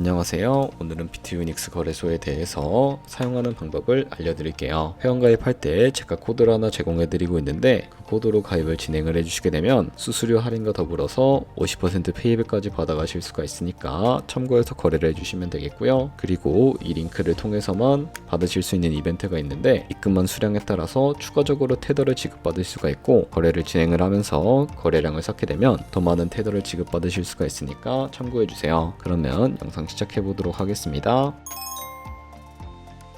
안녕하세요. 오늘은 비트유닉스 거래소에 대해서 사용하는 방법을 알려드릴게요. 회원가입할 때 제가 코드를 하나 제공해드리고 있는데 그 코드로 가입을 진행을 해주시게 되면 수수료 할인과 더불어서 50% 페이백까지 받아가실 수가 있으니까 참고해서 거래를 해주시면 되겠고요. 그리고 이 링크를 통해서만 받으실 수 있는 이벤트가 있는데 입금한 수량에 따라서 추가적으로 테더를 지급받을 수가 있고, 거래를 진행을 하면서 거래량을 쌓게 되면 더 많은 테더를 지급받으실 수가 있으니까 참고해주세요. 그러면 영상 시작해 보도록 하겠습니다.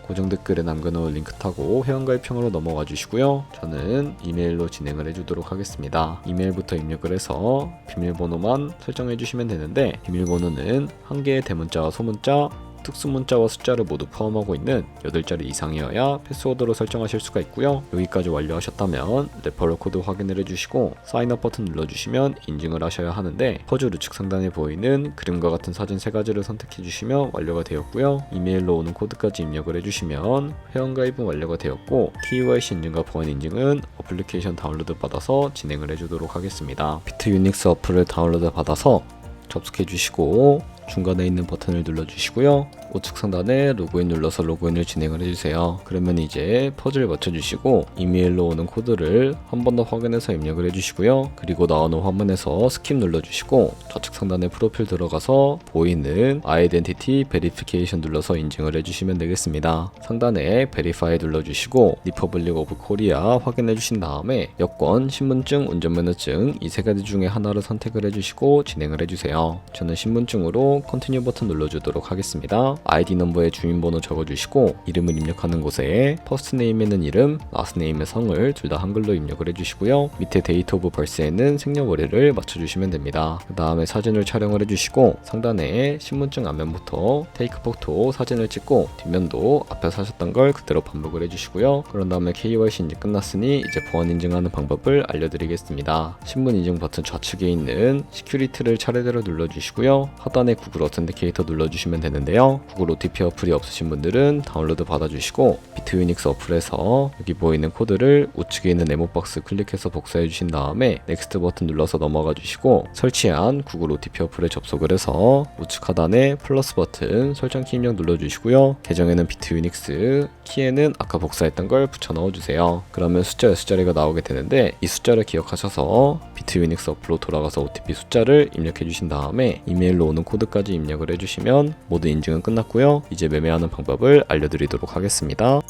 고정 댓글에 남겨놓은 링크 타고 회원가입형으로 넘어가 주시고요. 저는 이메일로 진행을 해주도록 하겠습니다. 이메일부터 입력을 해서 비밀번호만 설정해 주시면 되는데, 비밀번호는 한 개의 대문자와 소문자, 특수문자와 숫자를 모두 포함하고 있는 8자리 이상이어야 패스워드로 설정하실 수가 있고요. 여기까지 완료하셨다면 레퍼럴 코드 확인을 해주시고 사인업 버튼 눌러주시면 인증을 하셔야 하는데, 퍼즐 우측 상단에 보이는 그림과 같은 사진 3가지를 선택해 주시면 완료가 되었고요. 이메일로 오는 코드까지 입력을 해주시면 회원가입은 완료가 되었고, KYC 인증과 보안 인증은 어플리케이션 다운로드 받아서 진행을 해주도록 하겠습니다. 비트유닉스 어플을 다운로드 받아서 접속해 주시고 중간에 있는 버튼을 눌러주시고요. 우측 상단에 로그인 눌러서 로그인을 진행을 해주세요. 그러면 이제 퍼즐을 맞춰주시고 이메일로 오는 코드를 한 번 더 확인해서 입력을 해주시고요. 그리고 나오는 화면에서 스킵 눌러주시고 좌측 상단에 프로필 들어가서 보이는 아이덴티티 베리피케이션 눌러서 인증을 해주시면 되겠습니다. 상단에 베리파이 눌러주시고 리퍼블릭 오브 코리아 확인해주신 다음에 여권, 신분증, 운전면허증 이 3가지 중에 하나를 선택을 해주시고 진행을 해주세요. 저는 신분증으로 컨티뉴 버튼 눌러주도록 하겠습니다. 아이디 넘버에 주민번호 적어주시고 이름을 입력하는 곳에 퍼스트 네임에는 이름, 라스트 네임의 성을 둘 다 한글로 입력을 해주시고요. 밑에 데이트 오브 벌스에는 생년월일을 맞춰주시면 됩니다. 그 다음에 사진을 촬영을 해주시고 상단에 신분증 앞면부터 테이크 포토 사진을 찍고 뒷면도 앞에서 하셨던 걸 그대로 반복을 해주시고요. 그런 다음에 KYC 인증 끝났으니 이제 보안 인증하는 방법을 알려드리겠습니다. 신분 인증 버튼 좌측에 있는 시큐리티를 차례대로 눌러주시고요. 하단에 구글 어텐티케이터 눌러주시면 되는데요. 구글 OTP 어플이 없으신 분들은 다운로드 받아주시고 비트유닉스 어플에서 여기 보이는 코드를 우측에 있는 네모박스 클릭해서 복사해 주신 다음에 넥스트 버튼 눌러서 넘어가 주시고 설치한 구글 OTP 어플에 접속을 해서 우측 하단에 플러스 버튼 설정키 입력 눌러주시고요. 계정에는 비트유닉스, 키에는 아까 복사했던 걸 붙여 넣어주세요. 그러면 숫자 6자리가 나오게 되는데 이 숫자를 기억하셔서 비트유닉스 어플로 돌아가서 OTP 숫자를 입력해 주신 다음에 이메일로 오는 코드까지 입력을 해주시면 모두 인증은 끝났고요. 이제 매매하는 방법을 알려드리도록 하겠습니다.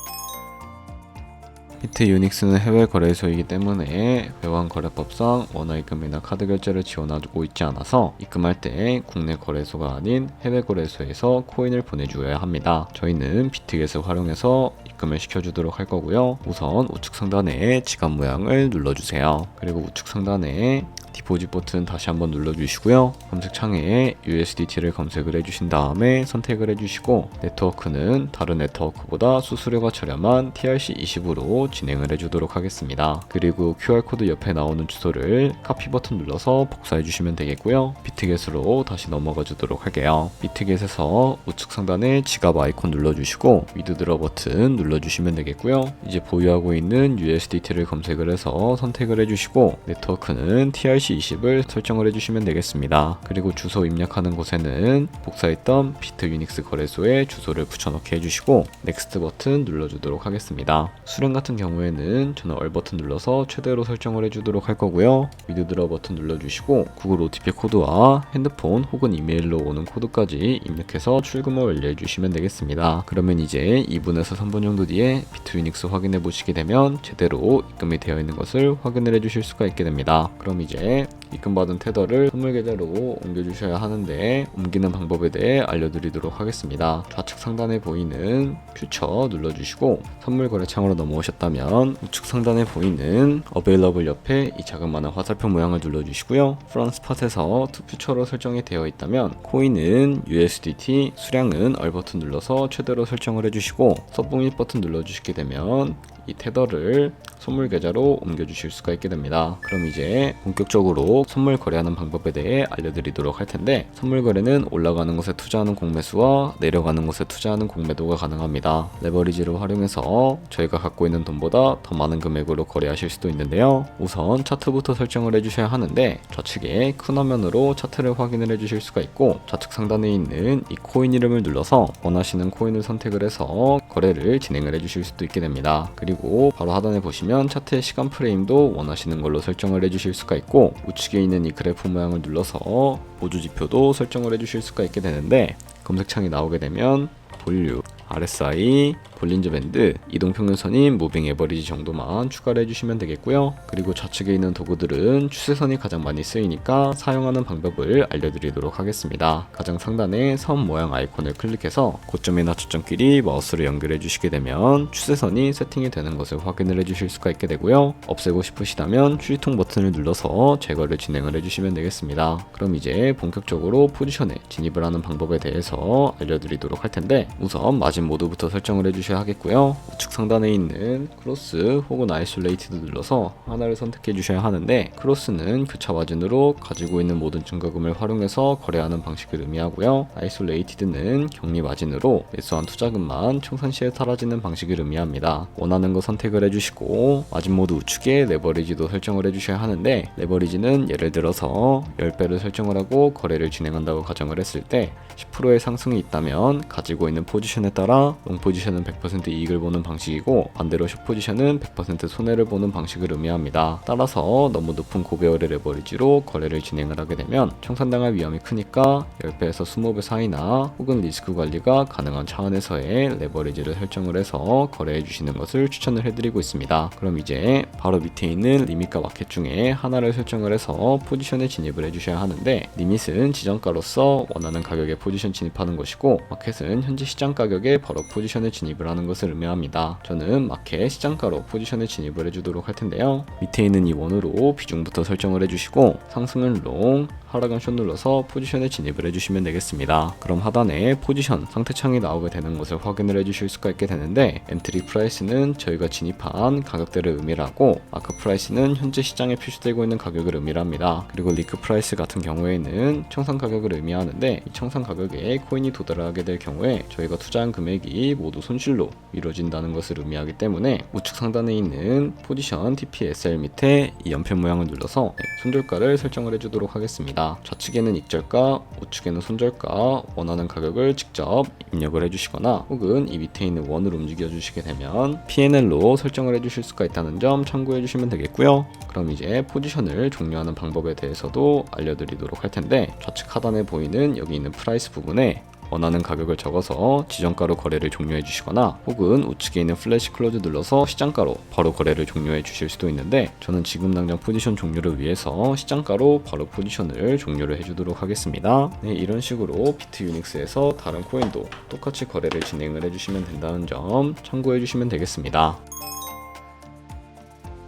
비트유닉스는 해외 거래소이기 때문에 외환 거래법상 원화 입금이나 카드 결제를 지원하고 있지 않아서 입금할 때 국내 거래소가 아닌 해외 거래소에서 코인을 보내주어야 합니다. 저희는 비트겟을 활용해서 입금을 시켜주도록 할 거고요. 우선 우측 상단에 지갑 모양을 눌러주세요. 그리고 우측 상단에 디포짓 버튼 다시 한번 눌러주시고요. 검색창에 USDT를 검색을 해주신 다음에 선택을 해주시고 네트워크는 다른 네트워크보다 수수료가 저렴한 TRC20으로 진행을 해주도록 하겠습니다. 그리고 QR코드 옆에 나오는 주소를 카피 버튼 눌러서 복사해 주시면 되겠고요. 비트겟으로 다시 넘어가 주도록 할게요. 비트겟에서 우측 상단에 지갑 아이콘 눌러주시고 위드드러 버튼 눌러주시면 되겠고요. 이제 보유하고 있는 USDT를 검색을 해서 선택을 해주시고 네트워크는 TRC20을 설정을 해주시면 되겠습니다. 그리고 주소 입력하는 곳에는 복사했던 비트유닉스 거래소의 주소를 붙여넣기 해주시고 넥스트 버튼 눌러주도록 하겠습니다. 수령 같은 경우에는 저는 얼 버튼 눌러서 최대로 설정을 해주도록 할 거고요. 위드드러 버튼 눌러주시고 구글 OTP 코드와 핸드폰 혹은 이메일로 오는 코드까지 입력해서 출금을 완료해 주시면 되겠습니다. 그러면 이제 2분에서 3분 정도 뒤에 비트유닉스 확인해 보시게 되면 제대로 입금이 되어 있는 것을 확인을 해 주실 수가 있게 됩니다. 그럼 이제 입금받은 테더를 선물 계좌로 옮겨주셔야 하는데 옮기는 방법에 대해 알려드리도록 하겠습니다. 좌측 상단에 보이는 퓨처 눌러주시고 선물 거래창으로 넘어오셨다면 우측 상단에 보이는 어베일러블 옆에 이 자그마한 화살표 모양을 눌러주시고요. 프론 스팟에서 투 퓨처로 설정이 되어 있다면 코인은 USDT, 수량은 얼 버튼 눌러서 최대로 설정을 해주시고 서브밋 버튼 눌러주시게 되면 이 테더를 선물 계좌로 옮겨주실 수가 있게 됩니다. 그럼 이제 본격적으로 마지막으로 선물 거래하는 방법에 대해 알려드리도록 할 텐데, 선물 거래는 올라가는 곳에 투자하는 공매수와 내려가는 곳에 투자하는 공매도가 가능합니다. 레버리지를 활용해서 저희가 갖고 있는 돈보다 더 많은 금액으로 거래하실 수도 있는데요. 우선 차트부터 설정을 해주셔야 하는데, 좌측에 큰 화면으로 차트를 확인을 해주실 수가 있고, 좌측 상단에 있는 이 코인 이름을 눌러서 원하시는 코인을 선택을 해서 거래를 진행을 해주실 수도 있게 됩니다. 그리고 바로 하단에 보시면 차트의 시간 프레임도 원하시는 걸로 설정을 해주실 수가 있고, 우측에 있는 이 그래프 모양을 눌러서 보조 지표도 설정을 해주실 수가 있게 되는데, 검색창이 나오게 되면 볼륨, RSI, 볼린저 밴드, 이동평균선인 무빙 에버리지 정도만 추가를 해주시면 되겠고요. 그리고 좌측에 있는 도구들은 추세선이 가장 많이 쓰이니까 사용하는 방법을 알려드리도록 하겠습니다. 가장 상단에 선 모양 아이콘을 클릭해서 고점이나 저점끼리 마우스를 연결해 주시게 되면 추세선이 세팅이 되는 것을 확인을 해주실 수가 있게 되고요. 없애고 싶으시다면 휴지통 버튼을 눌러서 제거를 진행을 해주시면 되겠습니다. 그럼 이제 본격적으로 포지션에 진입을 하는 방법에 대해서 알려드리도록 할 텐데, 우선 마진 모드부터 설정을 해주셔야 하겠고요. 우측 상단에 있는 크로스 혹은 아이솔레이티드 눌러서 하나를 선택해 주셔야 하는데, 크로스는 교차 마진으로 가지고 있는 모든 증거금을 활용해서 거래하는 방식을 의미하고요. 아이솔레이티드는 격리 마진으로 매수한 투자금만 청산 시에 사라지는 방식을 의미합니다. 원하는 거 선택을 해주시고, 마진 모드 우측에 레버리지도 설정을 해주셔야 하는데, 레버리지는 예를 들어서 10배를 설정을 하고 거래를 진행한다고 가정을 했을 때 10%의 상승이 있다면 가지고 있는 포지션에 따라 롱 포지션은 100% 이익을 보는 방식이고, 반대로 숏 포지션은 100% 손해를 보는 방식을 의미합니다. 따라서 너무 높은 고배열의 레버리지로 거래를 진행을 하게 되면 청산당할 위험이 크니까 10배에서 20배 사이나 혹은 리스크 관리가 가능한 차원에서의 레버리지를 설정을 해서 거래해 주시는 것을 추천을 해드리고 있습니다. 그럼 이제 바로 밑에 있는 리밋과 마켓 중에 하나를 설정을 해서 포지션에 진입을 해주셔야 하는데, 리밋은 지정가로서 원하는 가격에 포지션 진입하는 것이고, 마켓은 현재 시장 가격에 바로 포지션에 진입을 하는 것을 의미합니다. 저는 마켓 시장가로 포지션에 진입을 해주도록 할 텐데요. 밑에 있는 이 원으로 비중부터 설정을 해주시고, 상승은 롱, 하락은 숏 눌러서 포지션에 진입을 해주시면 되겠습니다. 그럼 하단에 포지션 상태창이 나오게 되는 것을 확인을 해주실 수가 있게 되는데, 엔트리 프라이스는 저희가 진입한 가격대를 의미를 하고, 마크 프라이스는 현재 시장에 표시되고 있는 가격을 의미를 합니다. 그리고 리크 프라이스 같은 경우에는 청산 가격을 의미하는데, 이 청산 가격에 코인이 도달하게 될 경우에 저희가 투자한 금액이 모두 손실로 이루어진다는 것을 의미하기 때문에, 우측 상단에 있는 포지션 TPSL 밑에 이 연필 모양을 눌러서 손절가를 설정을 해주도록 하겠습니다. 좌측에는 익절가, 우측에는 손절가, 원하는 가격을 직접 입력을 해주시거나 혹은 이 밑에 있는 원을 움직여 주시게 되면 P&L로 설정을 해주실 수가 있다는 점 참고해 주시면 되겠고요. 그럼 이제 포지션을 종료하는 방법에 대해서도 알려드리도록 할 텐데, 좌측 하단에 보이는 여기 있는 프라이스 부분에 원하는 가격을 적어서 지정가로 거래를 종료해 주시거나, 혹은 우측에 있는 플래시 클로즈 눌러서 시장가로 바로 거래를 종료해 주실 수도 있는데, 저는 지금 당장 포지션 종료를 위해서 시장가로 바로 포지션을 종료를 해주도록 하겠습니다. 네, 이런 식으로 비트 유닉스에서 다른 코인도 똑같이 거래를 진행을 해주시면 된다는 점 참고해 주시면 되겠습니다.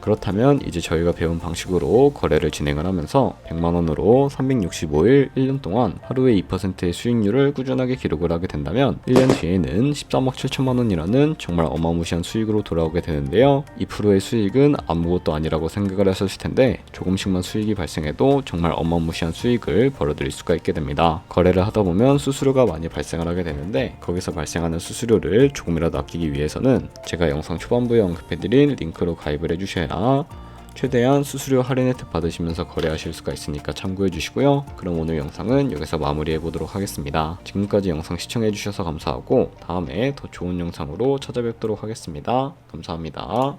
그렇다면 이제 저희가 배운 방식으로 거래를 진행을 하면서 100만원으로 365일 1년 동안 하루에 2%의 수익률을 꾸준하게 기록을 하게 된다면 1년 뒤에는 13억 7천만원이라는 정말 어마무시한 수익으로 돌아오게 되는데요. 2%의 수익은 아무것도 아니라고 생각을 하셨을 텐데, 조금씩만 수익이 발생해도 정말 어마무시한 수익을 벌어들일 수가 있게 됩니다. 거래를 하다 보면 수수료가 많이 발생을 하게 되는데, 거기서 발생하는 수수료를 조금이라도 아끼기 위해서는 제가 영상 초반부에 언급해드린 링크로 가입을 해주셔야 최대한 수수료 할인 혜택 받으시면서 거래하실 수가 있으니까 참고해 주시고요. 그럼 오늘 영상은 여기서 마무리해 보도록 하겠습니다. 지금까지 영상 시청해 주셔서 감사하고, 다음에 더 좋은 영상으로 찾아뵙도록 하겠습니다. 감사합니다.